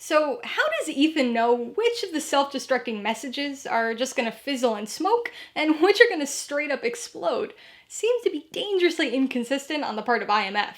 So, how does Ethan know which of the self-destructing messages are just gonna fizzle and smoke, and which are gonna straight up explode? Seems to be dangerously inconsistent on the part of IMF.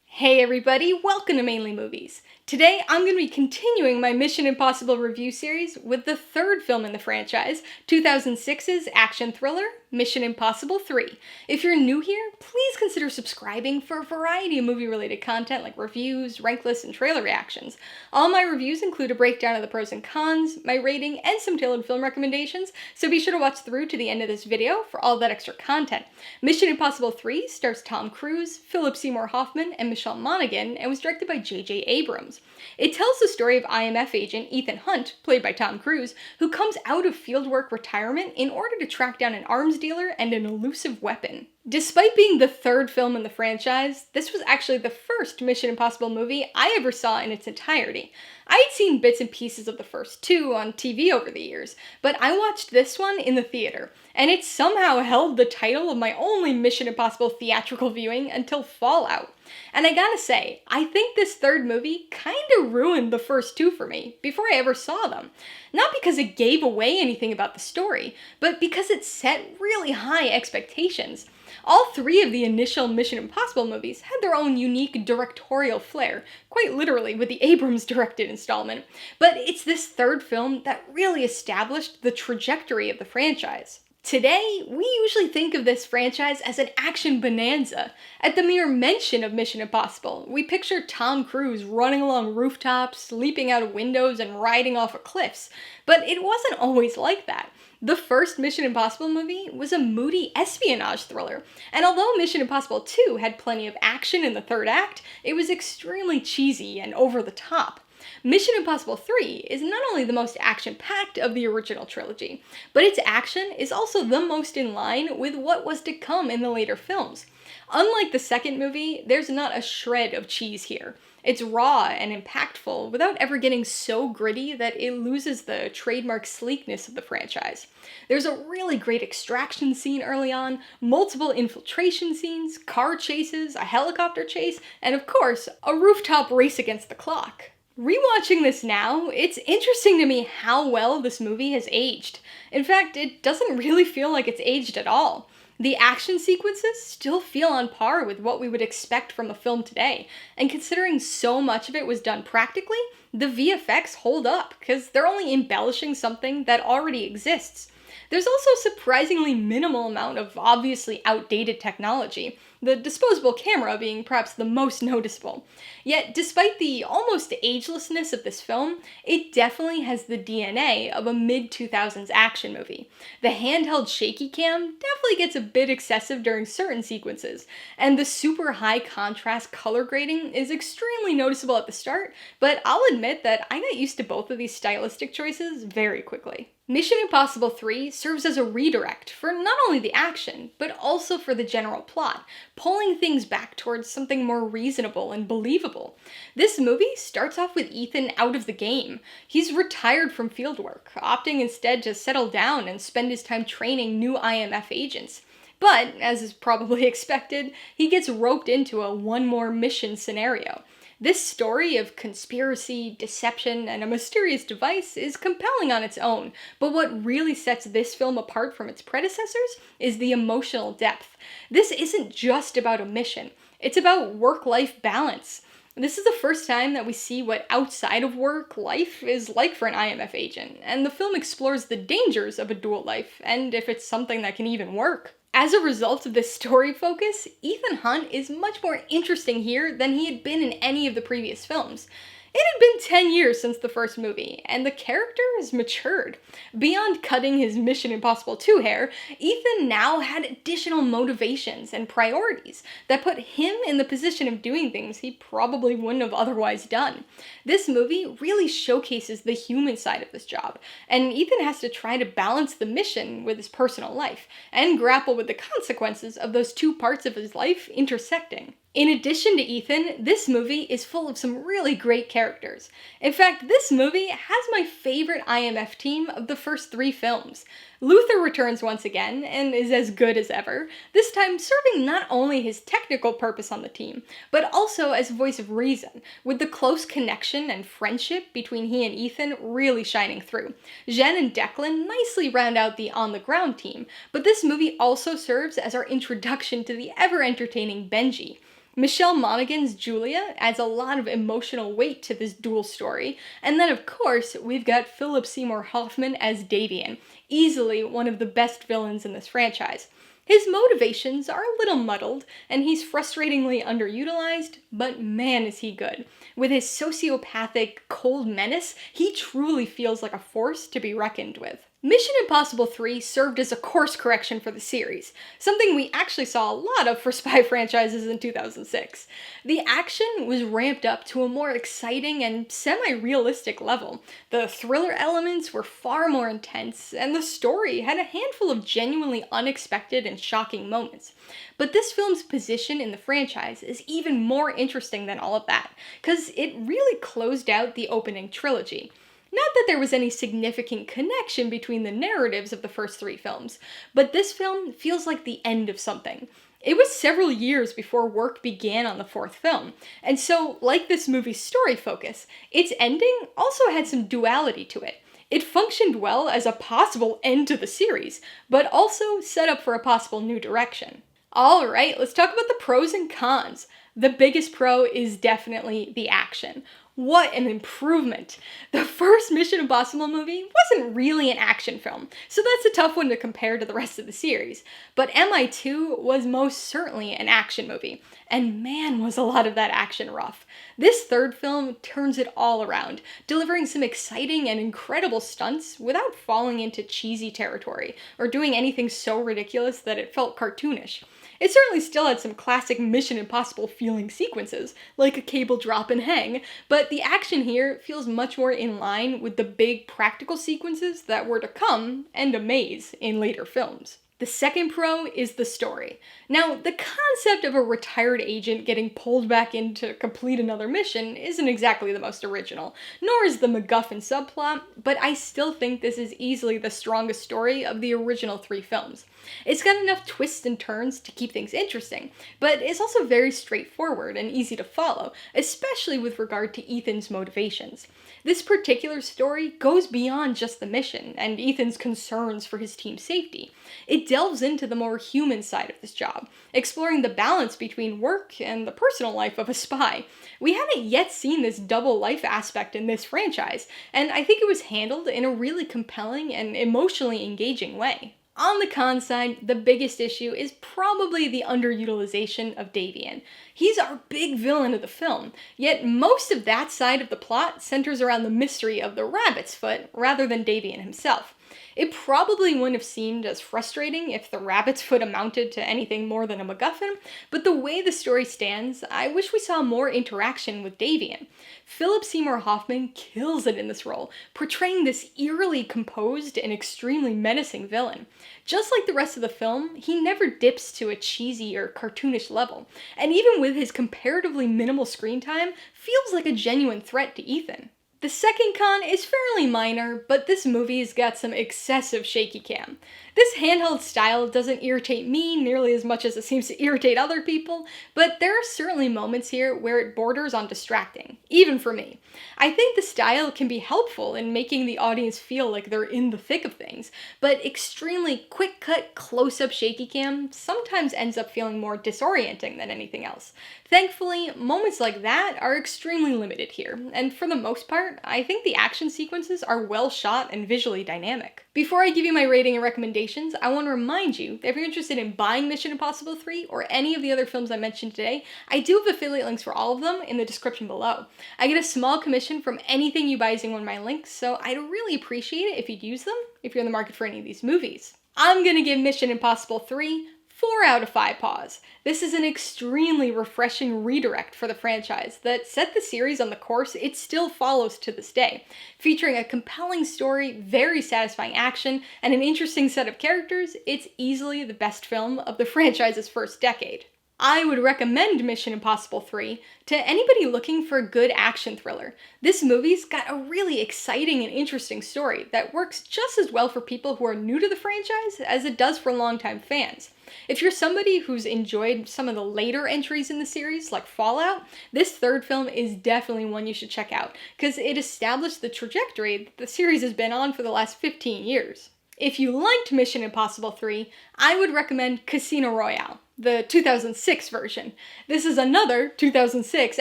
Hey everybody, welcome to Mainly Movies. Today I'm going to be continuing my Mission Impossible review series with the third film in the franchise, 2006's action thriller, Mission Impossible 3. If you're new here, please consider subscribing for a variety of movie-related content like reviews, rank lists, and trailer reactions. All my reviews include a breakdown of the pros and cons, my rating, and some tailored film recommendations, so be sure to watch through to the end of this video for all that extra content. Mission Impossible 3 stars Tom Cruise, Phillip Seymour Hoffman, and Monaghan, and was directed by J.J. Abrams. It tells the story of IMF agent Ethan Hunt, played by Tom Cruise, who comes out of fieldwork retirement in order to track down an arms dealer and an elusive weapon. Despite being the third film in the franchise, this was actually the first Mission Impossible movie I ever saw in its entirety. I had seen bits and pieces of the first two on TV over the years, but I watched this one in the theater, and it somehow held the title of my only Mission Impossible theatrical viewing until Fallout. And I gotta say, I think this third movie kinda ruined the first two for me, before I ever saw them. Not because it gave away anything about the story, but because it set really high expectations. All three of the initial Mission Impossible movies had their own unique directorial flair, quite literally with the Abrams directed installment, but it's this third film that really established the trajectory of the franchise. Today, we usually think of this franchise as an action bonanza. At the mere mention of Mission Impossible, we picture Tom Cruise running along rooftops, leaping out of windows, and riding off of cliffs. But it wasn't always like that. The first Mission Impossible movie was a moody espionage thriller, and although Mission Impossible 2 had plenty of action in the third act, it was extremely cheesy and over the top. Mission Impossible 3 is not only the most action-packed of the original trilogy, but its action is also the most in line with what was to come in the later films. Unlike the second movie, there's not a shred of cheese here. It's raw and impactful without ever getting so gritty that it loses the trademark sleekness of the franchise. There's a really great extraction scene early on, multiple infiltration scenes, car chases, a helicopter chase, and of course, a rooftop race against the clock. Rewatching this now, it's interesting to me how well this movie has aged. In fact, it doesn't really feel like it's aged at all. The action sequences still feel on par with what we would expect from a film today, and considering so much of it was done practically, the VFX hold up, because they're only embellishing something that already exists. There's also a surprisingly minimal amount of obviously outdated technology, the disposable camera being perhaps the most noticeable. Yet, despite the almost agelessness of this film, it definitely has the DNA of a mid-2000s action movie. The handheld shaky cam definitely gets a bit excessive during certain sequences, and the super high contrast color grading is extremely noticeable at the start, but I'll admit that I got used to both of these stylistic choices very quickly. Mission Impossible 3 serves as a redirect for not only the action, but also for the general plot, pulling things back towards something more reasonable and believable. This movie starts off with Ethan out of the game. He's retired from fieldwork, opting instead to settle down and spend his time training new IMF agents. But, as is probably expected, he gets roped into a one more mission scenario. This story of conspiracy, deception, and a mysterious device is compelling on its own, but what really sets this film apart from its predecessors is the emotional depth. This isn't just about a mission, it's about work-life balance. This is the first time that we see what outside of work life is like for an IMF agent, and the film explores the dangers of a dual life, and if it's something that can even work. As a result of this story focus, Ethan Hunt is much more interesting here than he had been in any of the previous films. It had been 10 years since the first movie, and the character has matured. Beyond cutting his Mission Impossible 2 hair, Ethan now had additional motivations and priorities that put him in the position of doing things he probably wouldn't have otherwise done. This movie really showcases the human side of this job, and Ethan has to try to balance the mission with his personal life, and grapple with the consequences of those two parts of his life intersecting. In addition to Ethan, this movie is full of some really great characters. In fact, this movie has my favorite IMF team of the first three films. Luther returns once again and is as good as ever, this time serving not only his technical purpose on the team, but also as a voice of reason, with the close connection and friendship between he and Ethan really shining through. Jen and Declan nicely round out the on-the-ground team, but this movie also serves as our introduction to the ever-entertaining Benji. Michelle Monaghan's Julia adds a lot of emotional weight to this dual story, and then of course, we've got Phillip Seymour Hoffman as Davian, easily one of the best villains in this franchise. His motivations are a little muddled, and he's frustratingly underutilized, but man is he good. With his sociopathic, cold menace, he truly feels like a force to be reckoned with. Mission Impossible 3 served as a course correction for the series, something we actually saw a lot of for spy franchises in 2006. The action was ramped up to a more exciting and semi-realistic level. The thriller elements were far more intense, and the story had a handful of genuinely unexpected and shocking moments. But this film's position in the franchise is even more interesting than all of that, because it really closed out the opening trilogy. Not that there was any significant connection between the narratives of the first three films, but this film feels like the end of something. It was several years before work began on the fourth film, and so, like this movie's story focus, its ending also had some duality to it. It functioned well as a possible end to the series, but also set up for a possible new direction. Alright, let's talk about the pros and cons. The biggest pro is definitely the action. What an improvement! The first Mission Impossible movie wasn't really an action film, so that's a tough one to compare to the rest of the series. But MI2 was most certainly an action movie, and man was a lot of that action rough. This third film turns it all around, delivering some exciting and incredible stunts without falling into cheesy territory, or doing anything so ridiculous that it felt cartoonish. It certainly still had some classic Mission Impossible feeling sequences, like a cable drop and hang, but the action here feels much more in line with the big practical sequences that were to come and amaze in later films. The second pro is the story. Now, the concept of a retired agent getting pulled back in to complete another mission isn't exactly the most original, nor is the MacGuffin subplot, but I still think this is easily the strongest story of the original three films. It's got enough twists and turns to keep things interesting, but it's also very straightforward and easy to follow, especially with regard to Ethan's motivations. This particular story goes beyond just the mission and Ethan's concerns for his team's safety. It delves into the more human side of this job, exploring the balance between work and the personal life of a spy. We haven't yet seen this double life aspect in this franchise, and I think it was handled in a really compelling and emotionally engaging way. On the con side, the biggest issue is probably the underutilization of Davian. He's our big villain of the film, yet most of that side of the plot centers around the mystery of the rabbit's foot rather than Davian himself. It probably wouldn't have seemed as frustrating if the rabbit's foot amounted to anything more than a MacGuffin, but the way the story stands, I wish we saw more interaction with Davian. Phillip Seymour Hoffman kills it in this role, portraying this eerily composed and extremely menacing villain. Just like the rest of the film, he never dips to a cheesy or cartoonish level, and even with his comparatively minimal screen time, feels like a genuine threat to Ethan. The second con is fairly minor, but this movie's got some excessive shaky cam. This handheld style doesn't irritate me nearly as much as it seems to irritate other people, but there are certainly moments here where it borders on distracting, even for me. I think the style can be helpful in making the audience feel like they're in the thick of things, but extremely quick-cut, close-up shaky cam sometimes ends up feeling more disorienting than anything else. Thankfully, moments like that are extremely limited here, and for the most part, I think the action sequences are well shot and visually dynamic. Before I give you my rating and recommendations, I want to remind you that if you're interested in buying Mission Impossible 3 or any of the other films I mentioned today, I do have affiliate links for all of them in the description below. I get a small commission from anything you buy using one of my links, so I'd really appreciate it if you'd use them if you're in the market for any of these movies. I'm gonna give Mission Impossible 3 4 out of 5 paws. This is an extremely refreshing redirect for the franchise that set the series on the course it still follows to this day, featuring a compelling story, very satisfying action, and an interesting set of characters. It's easily the best film of the franchise's first decade. I would recommend Mission Impossible 3 to anybody looking for a good action thriller. This movie's got a really exciting and interesting story that works just as well for people who are new to the franchise as it does for longtime fans. If you're somebody who's enjoyed some of the later entries in the series, like Fallout, this third film is definitely one you should check out, because it established the trajectory that the series has been on for the last 15 years. If you liked Mission Impossible 3, I would recommend Casino Royale, the 2006 version. This is another 2006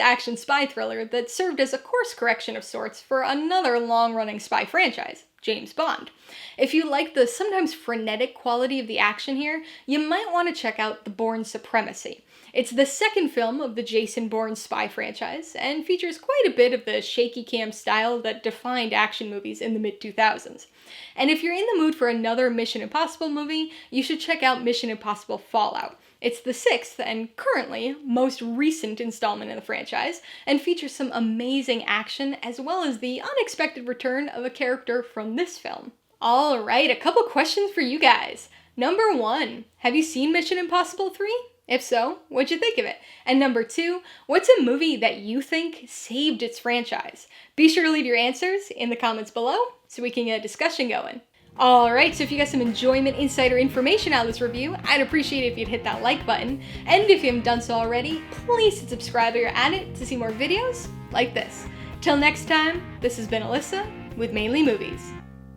action spy thriller that served as a course correction of sorts for another long-running spy franchise, James Bond. If you like the sometimes frenetic quality of the action here, you might want to check out The Bourne Supremacy. It's the second film of the Jason Bourne spy franchise, and features quite a bit of the shaky cam style that defined action movies in the mid-2000s. And if you're in the mood for another Mission Impossible movie, you should check out Mission Impossible Fallout. It's the sixth, and currently, most recent installment in the franchise, and features some amazing action as well as the unexpected return of a character from this film. Alright, a couple questions for you guys. Number 1, have you seen Mission Impossible 3? If so, what'd you think of it? And number 2, what's a movie that you think saved its franchise? Be sure to leave your answers in the comments below so we can get a discussion going. Alright, so if you got some enjoyment, insight, or information out of this review, I'd appreciate it if you'd hit that like button. And if you haven't done so already, please hit subscribe while you're at it to see more videos like this. Till next time, this has been Alyssa with Mainly Movies,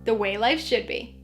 the way life should be.